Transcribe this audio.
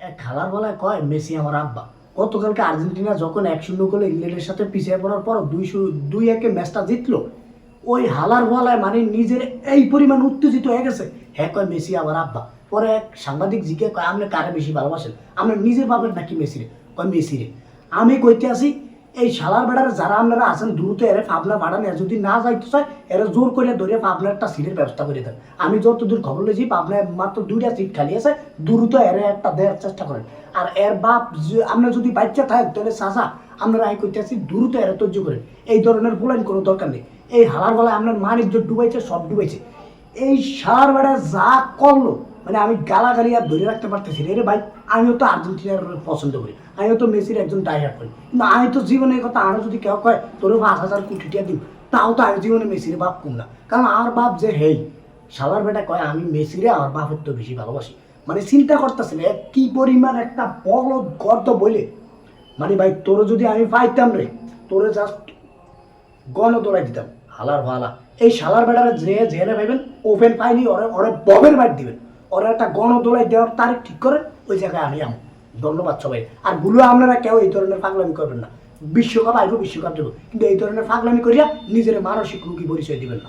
এক খালার বেলায় কয় মেসি আমার আব্বা। গতকালকে আর্জেন্টিনা যখন 1-0 গোলে ইংল্যান্ডের সাথে পিছিয়ে পড়ার পর 2-1 ম্যাচটা জিতলো, ওই হালার বেলায় মানে নিজের এই পরিমাণ উত্তেজিত হয়ে গেছে। হ্যাঁ কয় মেসি আমার আব্বা। পরে এক সাংবাদিক জিজ্ঞে কয় আপনি কারে বেশি ভালোবাসেন, আপনি নিজের বাপের নাকি মেসিরে? কয় মেসিরে। আমি কইতে আসি এই শালার বেড়ার যারা আপনারা আছেন দ্রুত এরে পাবনা পাঠান, এর যদি না যাইতে চায় এরা জোর করে ধরে পাবনার একটা সিটের ব্যবস্থা করে দেন। আমি যতদূর খবর লইছি পাবনায় মাত্র 2টা সিট খালি আছে, দ্রুত এরে একটা দেওয়ার চেষ্টা করেন। আর এর বাপ আপনার যদি বাচ্চা থাকে তাহলে চাচা আপনারা আই করতে আসি দ্রুত এরে তৈর্য করেন। এই ধরনের বলেন কোনো দরকার নেই। এই হালার বেলায় আপনার মান ইজ্জত ডুবাইছে, সব ডুবাইছে। এই শালার বেড়া যা করলো মানে আমি গালাগালি আর ধরে রাখতে পারতেছি রে ভাই। আমিও তো আর্জেন্টিনার পছন্দ করি, আমিও তো মেসির একজন ডাইহার্ট করি, কিন্তু আমি তো জীবনে কথা আরো যদি কেউ কয় তোর 5,000 কোটি টাকা দিব, তাও তো আমি জীবনে মেসির বাপ কম না। কারণ আমার বাপ যে হেই শালার বেটা কয় আমি মেসিরে আমার বাপের তো বেশি ভালোবাসি। মানে চিন্তা করতেছেন কি পরিমাণ একটা বলদ গর্দ বলে। মানে ভাই তোর যদি আমি পাইতাম রে, তোরে জাস্ট গণ তোলাই দিতাম হালার ভালা। এই শালার বেটারে যে জেনে ভাইবেন ওপেন পাইনি ওরে ওরে ববের বাইট দিবেন, ওরা একটা গণদোলাই দেওয়ার তারিখ ঠিক করে ওই জায়গায় আমি আম। ধন্যবাদ সবাই। আর ভুলো আপনারা কেউ এই ধরনের পাগলামি করবেন না। বিশ্বকাপ আইব, বিশ্বকাপ দেবো, কিন্তু এই ধরনের পাগলামি করিয়া নিজের মানসিক রোগী পরিচয় দিবেন না।